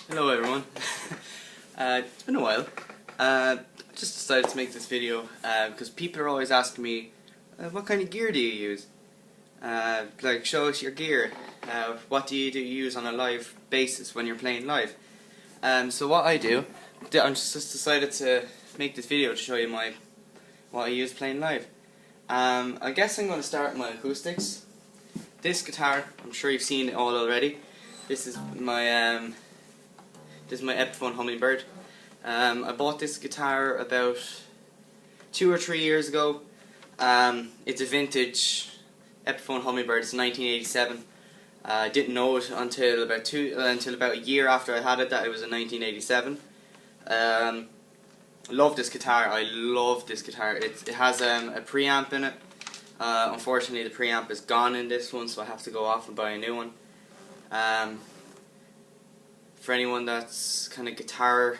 Hello everyone. It's been a while. I just decided to make this video because people are always asking me, what kind of gear do you use? Like, show us your gear. What do you use on a live basis when you're playing live? So what I do, I just decided to make this video to show you what I use playing live. I guess I'm going to start with my acoustics. This guitar, I'm sure you've seen it all already. This is my Epiphone Hummingbird. I bought this guitar about 2 or 3 years ago. It's a vintage Epiphone Hummingbird. It's 1987. I didn't know it until about a year after I had it that it was a 1987. I love this guitar. I love this guitar. It has a preamp in it. Unfortunately, the preamp is gone in this one, so I have to go off and buy a new one. For anyone that's kind of guitar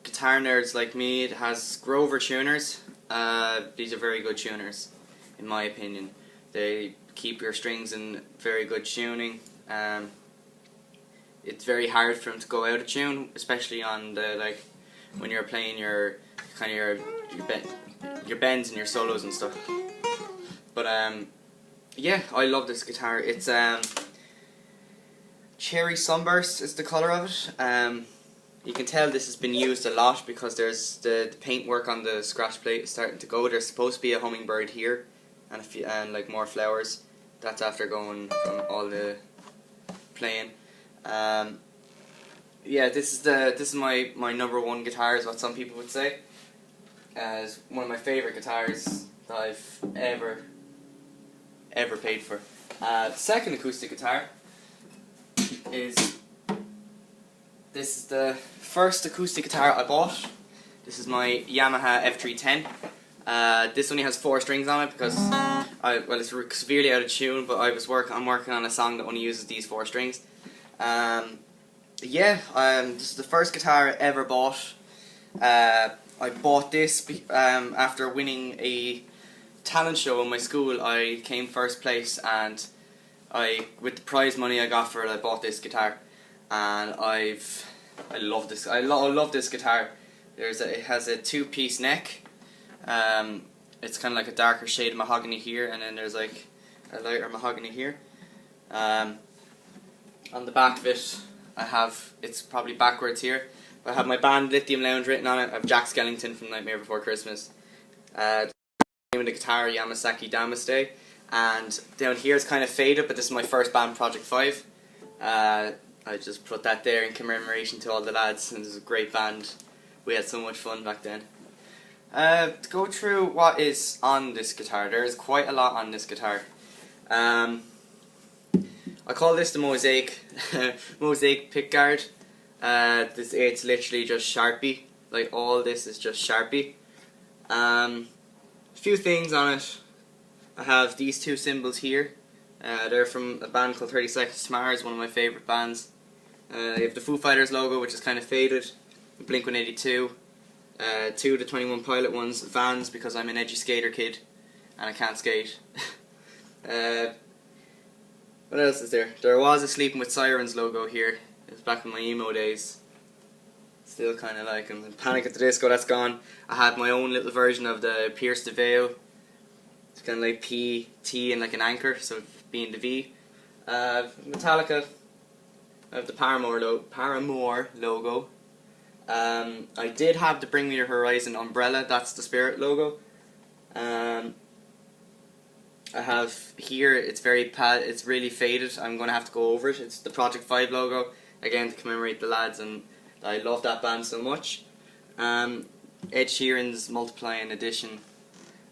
nerds like me, it has Grover tuners. These are very good tuners, in my opinion. They keep your strings in very good tuning. It's very hard for them to go out of tune, especially on the when you're playing your bends and your solos and stuff. But yeah, I love this guitar. It's Cherry Sunburst is the colour of it. You can tell this has been used a lot because there's the paintwork on the scratch plate is starting to go. There's supposed to be a hummingbird here and like more flowers. That's after going from all the playing. Yeah, this is my number one guitar, is what some people would say. It's one of my favourite guitars that I've ever paid for. Second acoustic guitar is this is the first acoustic guitar I bought. This is my Yamaha F310. This only has 4 strings on it because it's severely out of tune, but I'm working on a song that only uses these 4 strings. Yeah, this is the first guitar I ever bought. I bought this after winning a talent show in my school. I came first place, and with the prize money I got for it, I bought this guitar, and I love this. I love this guitar. It has a 2-piece neck. It's kind of like a darker shade of mahogany here, and then there's like a lighter mahogany here. On the back of it, it's probably backwards here. I have my band Lithium Lounge written on it. I have Jack Skellington from Nightmare Before Christmas. The name of the guitar, Yamasaki Damaste. And down here it's kind of faded, but this is my first band, Project 5. I just put that there in commemoration to all the lads, and this is a great band. We had so much fun back then. To go through what is on this guitar, there is quite a lot on this guitar. I call this the Mosaic pickguard. It's literally just Sharpie. Like, all this is just Sharpie. A few things on it. I have these 2 symbols here. They're from a band called 30 Seconds to Mars, one of my favourite bands. I have the Foo Fighters logo, which is kind of faded. Blink-182. 2 of the 21 Pilot ones. Vans, because I'm an edgy skater kid and I can't skate. What else is there? There was a Sleeping with Sirens logo here. It was back in my emo days. Still kind of like them. Panic at the Disco, that's gone. I had my own little version of the Pierce the Veil. It's kind of like P, T, and like an anchor, so being the V. Metallica. I have the Paramore logo. I did have the Bring Me the Horizon umbrella. That's the Spirit logo. I have here, it's really faded. I'm going to have to go over it. It's the Project 5 logo, again to commemorate the lads, and I love that band so much. Ed Sheeran's Multiplying Edition.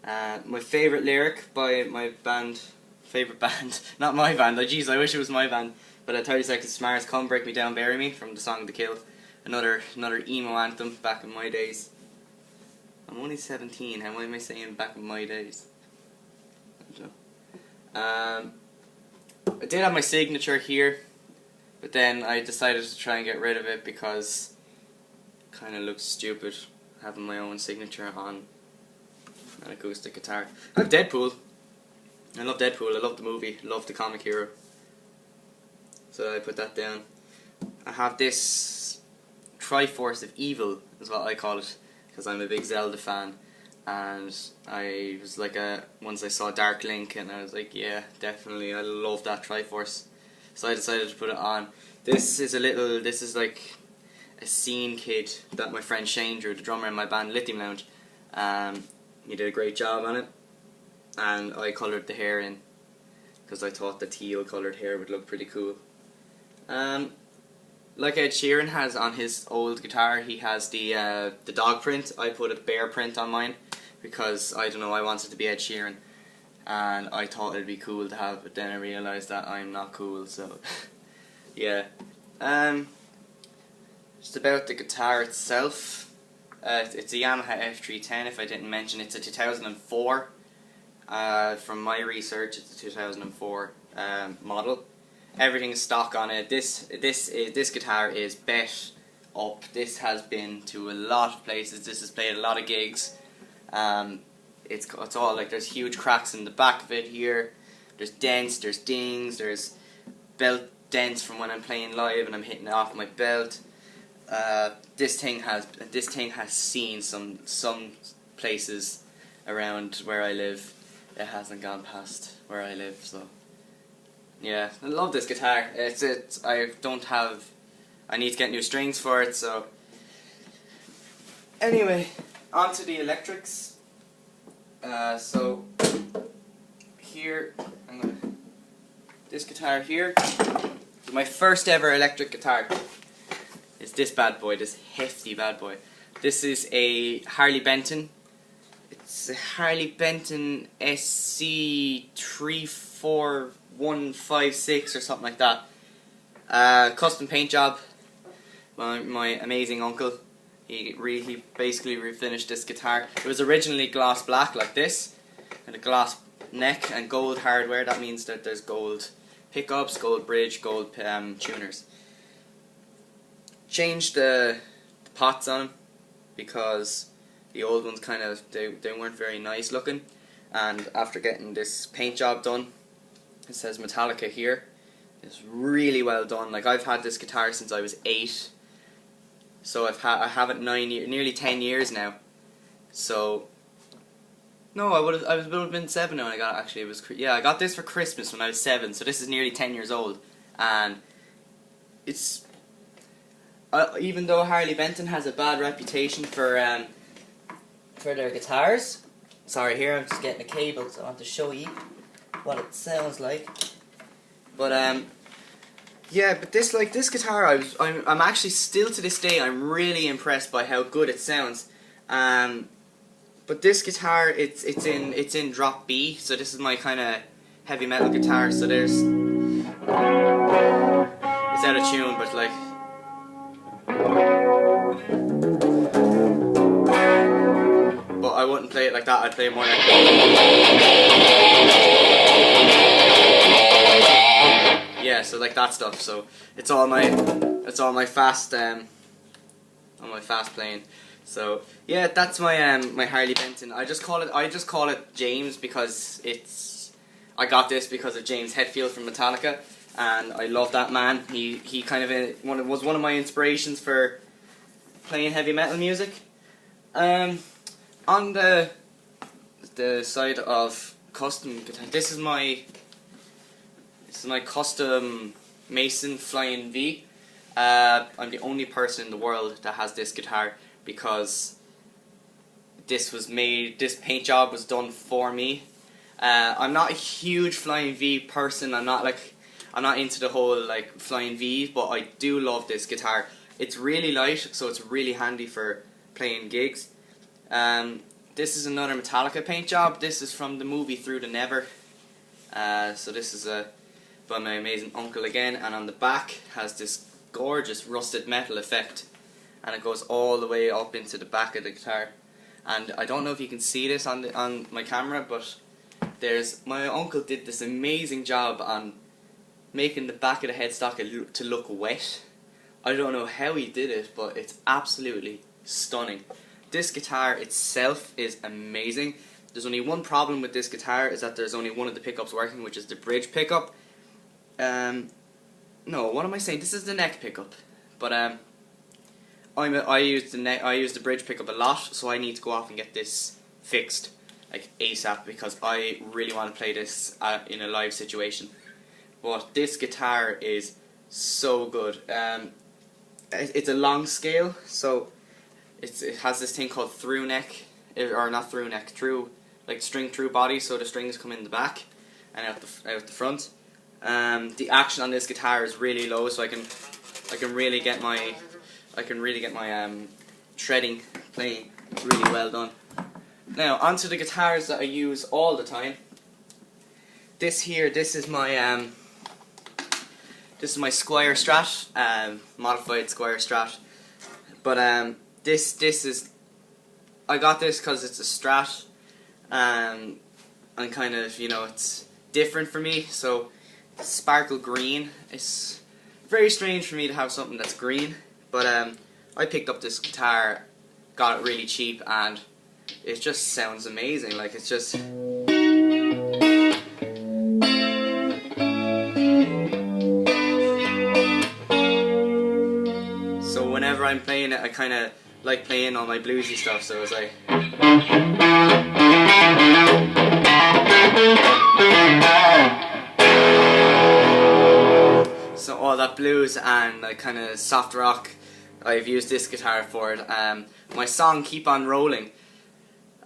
My favourite lyric by my band, not my band, jeez, I wish it was my band, but 30 Seconds to Mars, Come Break Me Down, Bury Me, from the song The Kill. Another emo anthem back in my days. I'm only 17, how am I saying back in my days? I did have my signature here, but then I decided to try and get rid of it because it kind of looks stupid having my own signature on an acoustic guitar. I have Deadpool. I love Deadpool. I love the movie. I love the comic hero. So I put that down. I have this Triforce of Evil, is what I call it, because I'm a big Zelda fan. And I was like, once I saw Dark Link, and I was like, yeah, definitely, I love that Triforce. So I decided to put it on. This is like a scene kit that my friend Shane drew, the drummer in my band Lithium Lounge. He did a great job on it, and I coloured the hair in, because I thought the teal coloured hair would look pretty cool. Like Ed Sheeran has on his old guitar, he has the dog print. I put a bear print on mine, because I don't know, I wanted to be Ed Sheeran, and I thought it'd be cool to have, but then I realised that I'm not cool, so yeah. Just about the guitar itself, it's a Yamaha F310, if I didn't mention. It's a 2004. From my research, it's a 2004 model. Everything is stock on it. This guitar is bet up. This has been to a lot of places. This has played a lot of gigs. It's all like, there's huge cracks in the back of it here. There's dents, there's dings, there's belt dents from when I'm playing live and I'm hitting it off my belt. This thing has seen some places around where I live. It hasn't gone past where I live, so yeah, I love this guitar. I need to get new strings for it, so anyway, on to the electrics. So here, this guitar here, my first ever electric guitar. It's this bad boy, this hefty bad boy. This is a Harley Benton. It's a Harley Benton SC34156 or something like that. Custom paint job. My amazing uncle. He basically refinished this guitar. It was originally gloss black like this, and a gloss neck and gold hardware. That means that there's gold pickups, gold bridge, gold tuners. Changed the pots on them because the old ones kind of they weren't very nice looking, and after getting this paint job done, it says Metallica here. It's really well done. Like, I've had this guitar since I was 8, so I have it nearly 10 years now. So no, I would have been 7 when I got it. Actually, it was I got this for Christmas when I was 7. So this is nearly 10 years old, and it's. Even though Harley Benton has a bad reputation for their guitars, sorry, here I'm just getting a cable, so I want to show you what it sounds like. But yeah, but this guitar, I'm actually still to this day I'm really impressed by how good it sounds. But this guitar, it's in drop B, so this is my kind of heavy metal guitar. So it's out of tune, but like. But I wouldn't play it like that. I'd play it more like. Yeah, so like that stuff. So it's all my fast on my fast playing. So yeah, that's my my Harley Benton. I just call it James because I got this because of James Hetfield from Metallica, and I love that man. He kind of was one of my inspirations for playing heavy metal music. On the side of custom guitar, this is my custom Mason Flying V. I'm the only person in the world that has this guitar because this paint job was done for me. I'm not a huge Flying V person. I'm not into the whole like Flying V, but I do love this guitar. It's really light, so it's really handy for playing gigs. This is another Metallica paint job. This is from the movie Through the Never. So this is by my amazing uncle again, and on the back has this gorgeous rusted metal effect, and it goes all the way up into the back of the guitar. And I don't know if you can see this on my camera, but my uncle did this amazing job on making the back of the headstock to look wet. I don't know how he did it, but it's absolutely stunning. This guitar itself is amazing. There's only one problem with this guitar, is that there's only one of the pickups working, which is the bridge pickup. No, what am I saying? This is the neck pickup. But I use the bridge pickup a lot, so I need to go off and get this fixed like ASAP because I really want to play this in a live situation. But this guitar is so good. It's a long scale, so it has this thing called through neck, or not through neck, through like string through body, so the strings come in the back and out the front. The action on this guitar is really low, so I can really get my shredding playing really well done. Now onto the guitars that I use all the time. This is my Squier Strat, modified Squier Strat. But this is, I got this because it's a Strat, and kind of, you know, it's different for me. So sparkle green. It's very strange for me to have something that's green, but I picked up this guitar, got it really cheap, and it just sounds amazing. Like, it's just so whenever I'm playing it, I kind of like playing all my bluesy stuff, so it's like so all that blues and like kind of soft rock, I've used this guitar for it. My song "Keep on Rolling,"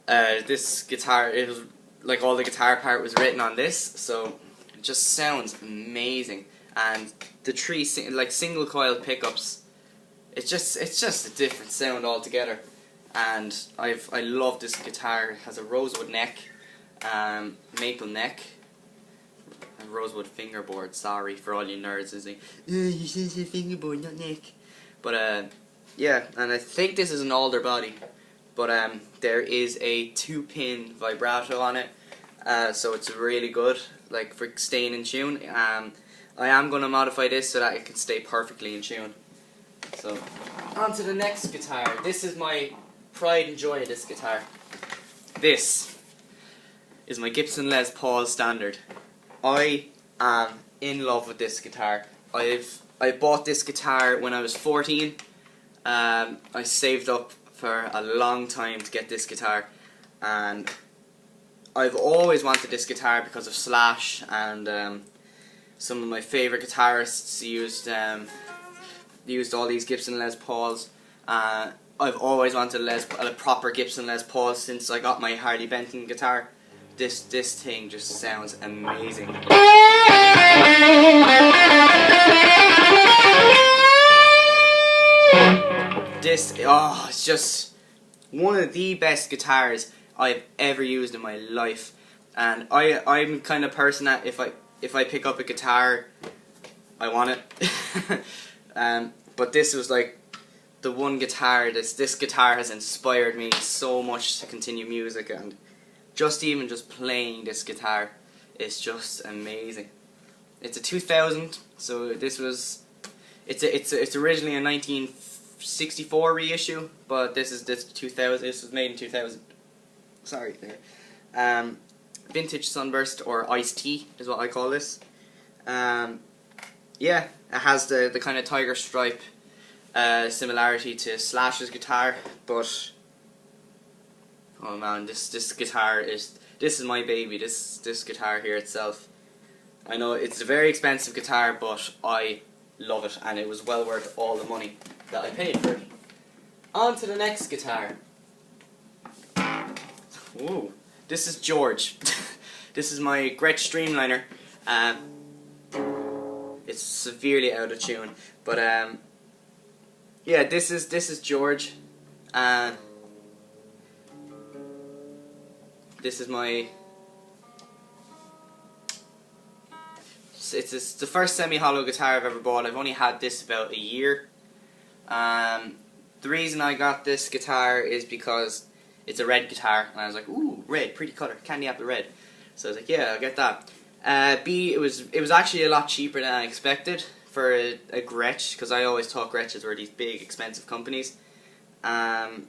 this guitar, it was like all the guitar part was written on this, so it just sounds amazing. And the three single coil pickups, it's just a different sound altogether. And I love this guitar. It has a rosewood neck, maple neck, and rosewood fingerboard. Sorry for all you nerds, is like, you said it's a fingerboard, not neck. But yeah, and I think this is an alder body, but there is a 2-pin vibrato on it, so it's really good, like for staying in tune. I am going to modify this so that it can stay perfectly in tune. So, on to the next guitar. This is my pride and joy of this guitar. This is my Gibson Les Paul Standard. I am in love with this guitar. I bought this guitar when I was 14. I saved up for a long time to get this guitar, and I've always wanted this guitar because of Slash, and some of my favourite guitarists used all these Gibson Les Pauls. I've always wanted a proper Gibson Les Paul since I got my Harley Benton guitar. This thing just sounds amazing. It's just one of the best guitars I've ever used in my life. And I'm the kind of person that if I pick up a guitar, I want it. But this was like the one guitar. This guitar has inspired me so much to continue music, and just playing this guitar is just amazing. It's a 2000, so it's originally a 1964 reissue, but this 2000. This was made in 2000. Sorry there. Vintage Sunburst, or Iced Tea is what I call this. Yeah, it has the kind of tiger stripe similarity to Slash's guitar, but oh man, this guitar is my baby. This guitar here itself. I know it's a very expensive guitar, but I love it, and it was well worth all the money that I paid for it. On to the next guitar. Whoa, this is George. This is my Gretsch Streamliner. It's severely out of tune, but yeah, this is George. This is my. It's the first semi-hollow guitar I've ever bought. I've only had this about a year. The reason I got this guitar is because it's a red guitar, and I was like, ooh, red, pretty colour, candy apple red. So I was like, yeah, I'll get that. B, it was actually a lot cheaper than I expected for a Gretsch, because I always thought Gretches were these big, expensive companies. And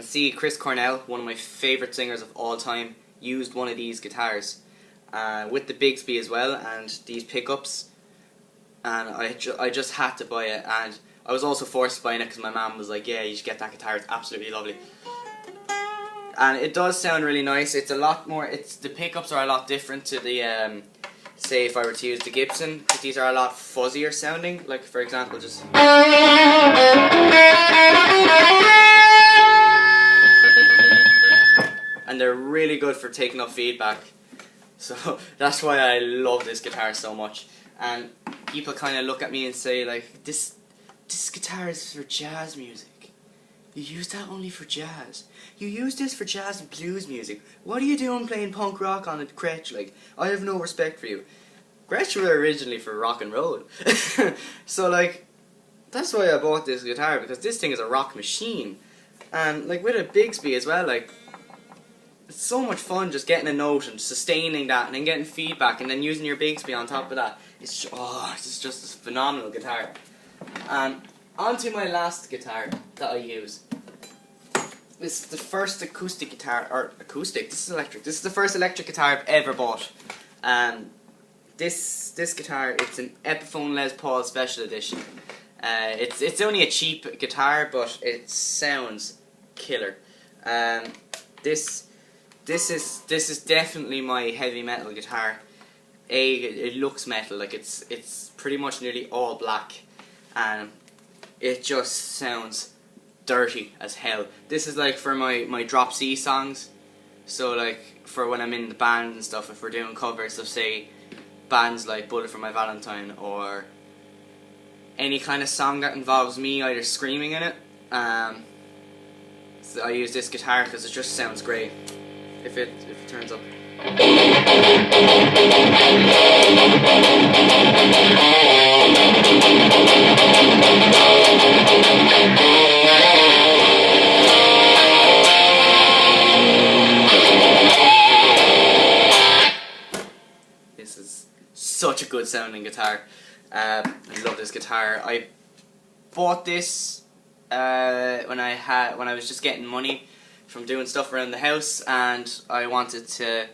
C, Chris Cornell, one of my favourite singers of all time, used one of these guitars with the Bigsby as well, and these pickups, and I just had to buy it. And I was also forced buying it because my mum was like, yeah, you should get that guitar, it's absolutely lovely. And it does sound really nice. It's a lot more, the pickups are a lot different to the, say if I were to use the Gibson, but these are a lot fuzzier sounding, like for example just... And they're really good for taking up feedback. So that's why I love this guitar so much. And people kind of look at me and say like, this guitar is for jazz music. You use that only for jazz. You use this for jazz and blues music. What are you doing playing punk rock on a Gretsch? Like, I have no respect for you. Gretsch were originally for rock and roll. So like, that's why I bought this guitar, because this thing is a rock machine. And like with a Bigsby as well, like, it's so much fun just getting a note and sustaining that and then getting feedback and then using your Bigsby on top of that. It's just a phenomenal guitar. And on to my last guitar that I use. This is the first acoustic guitar, or acoustic, this is electric. This is the first electric guitar I've ever bought. This guitar, it's an Epiphone Les Paul Special Edition. It's only a cheap guitar, but it sounds killer. This is definitely my heavy metal guitar. It looks metal, like it's pretty much nearly all black, and it just sounds dirty as hell. This is like for my drop C songs, so like for when I'm in the band and stuff, if we're doing covers of say bands like Bullet for My Valentine or any kind of song that involves me either screaming in it, so I use this guitar because it just sounds great if it turns up. This is such a good sounding guitar. I love this guitar. I bought this when I was just getting money from doing stuff around the house, and I wanted to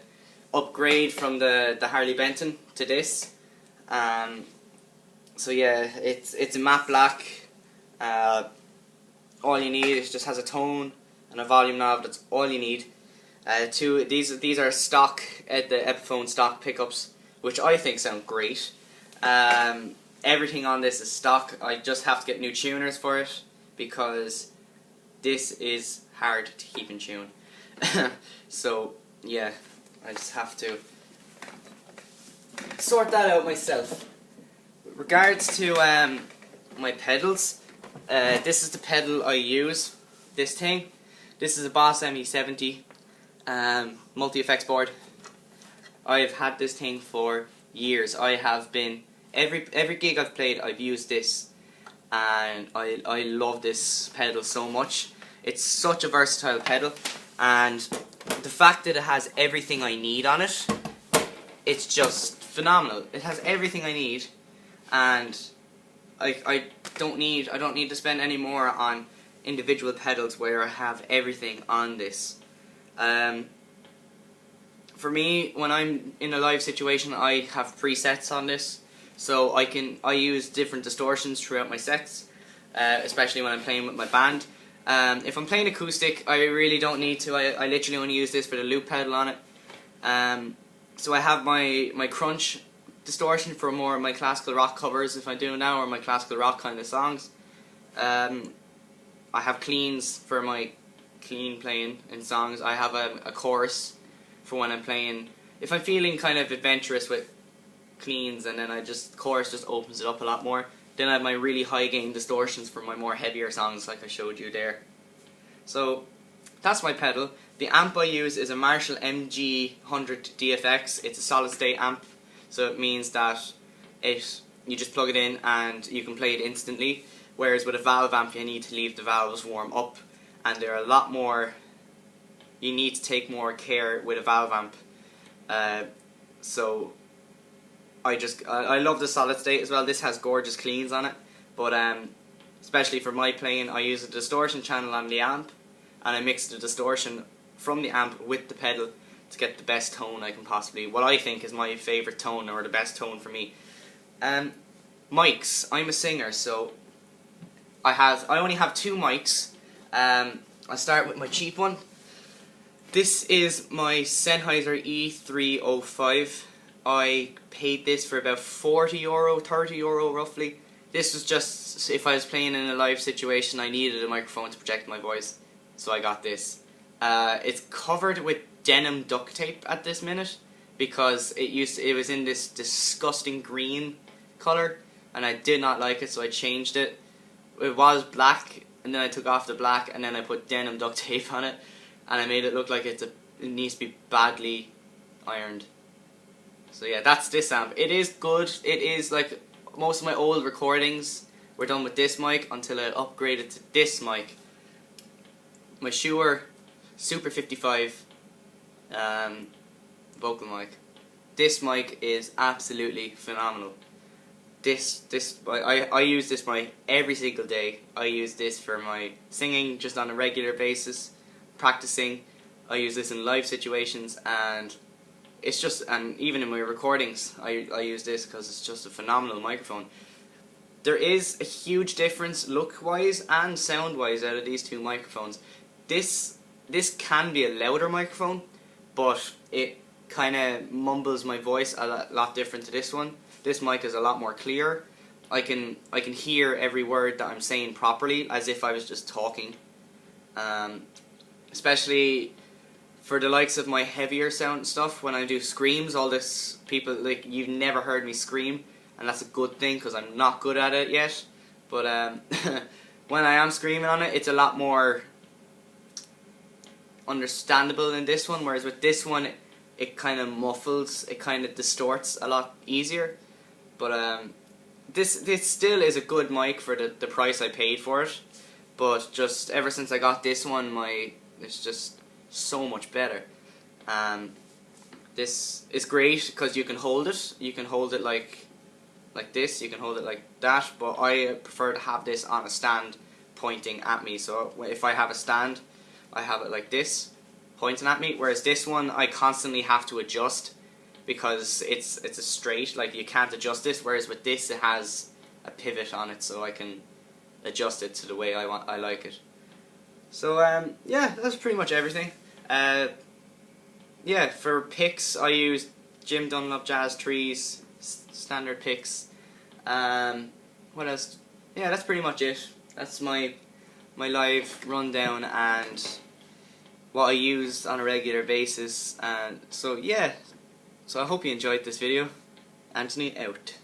upgrade from the Harley Benton to this. So yeah, it's a matte black. All you need is just has a tone and a volume knob. That's all you need. These are stock the Epiphone stock pickups, which I think sound great. Everything on this is stock. I just have to get new tuners for it because this is hard to keep in tune. So yeah, I just have to sort that out myself. With regards to my pedals, this is the pedal I use. This is a Boss ME70 multi-effects board. I've had this thing for years. I have been every gig I've played, I've used this, and I love this pedal so much. It's such a versatile pedal, and the fact that it has everything I need on it, it's just phenomenal. It has everything I need, and I don't need to spend any more on individual pedals where I have everything on this. For me, when I'm in a live situation, I have presets on this, so I use different distortions throughout my sets, especially when I'm playing with my band. If I'm playing acoustic, I really don't need to. I literally only use this for the loop pedal on it. So I have my crunch distortion for more of my classical rock covers, if I'm doing now, or my classical rock kind of songs. I have cleans for my clean playing in songs. I have a chorus for when I'm playing, if I'm feeling kind of adventurous with cleans, and then chorus just opens it up a lot more. Then I have my really high gain distortions for my more heavier songs like I showed you there. So that's my pedal. The amp I use is a Marshall MG100 DFX. It's a solid state amp, so it means that you just plug it in and you can play it instantly, whereas with a valve amp you need to leave the valves warm up, and they're a lot more, you need to take more care with a valve amp. So I love the solid state as well. This has gorgeous cleans on it, but especially for my playing, I use a distortion channel on the amp, and I mix the distortion from the amp with the pedal to get the best tone I can possibly, what I think is my favourite tone, or the best tone for me. Mics, I'm a singer, so I only have two mics. I'll start with my cheap one. This is my Sennheiser E305. I paid this for about €40, €30 roughly. This was just if I was playing in a live situation, I needed a microphone to project my voice, so I got this. It's covered with denim duct tape at this minute because it was in this disgusting green color, and I did not like it, so I changed it. It was black, and then I took off the black, and then I put denim duct tape on it, and I made it look like it needs to be badly ironed. So yeah, that's this amp. It is good. It is like most of my old recordings were done with this mic until I upgraded to this mic. My Shure Super 55 vocal mic. This mic is absolutely phenomenal. I use this mic every single day. I use this for my singing just on a regular basis, practicing. I use this in live situations, and it's just, and even in my recordings I use this because it's just a phenomenal microphone. There is a huge difference look wise and sound wise out of these two microphones. This can be a louder microphone, but it kind of mumbles my voice a lot different to this one. This mic is a lot more clear. I can hear every word that I'm saying properly, as if I was just talking. Especially for the likes of my heavier sound stuff, when I do screams, all this, people, like, you've never heard me scream, and that's a good thing because I'm not good at it yet. But when I am screaming on it, it's a lot more understandable than this one, whereas with this one it kind of muffles, it kind of distorts a lot easier. But this still is a good mic for the price I paid for it, but just ever since I got this one, it's just so much better. This is great because you can hold it like this, you can hold it like that, but I prefer to have this on a stand pointing at me. So if I have a stand, I have it like this pointing at me, whereas this one I constantly have to adjust because it's a straight, like you can't adjust this, whereas with this it has a pivot on it, so I can adjust it to the way I like it. So yeah, that's pretty much everything. Yeah, for picks I use Jim Dunlop Jazz Trees standard picks. What else? Yeah, that's pretty much it. That's my live rundown and what I use on a regular basis. And so yeah, so I hope you enjoyed this video. Anthony out.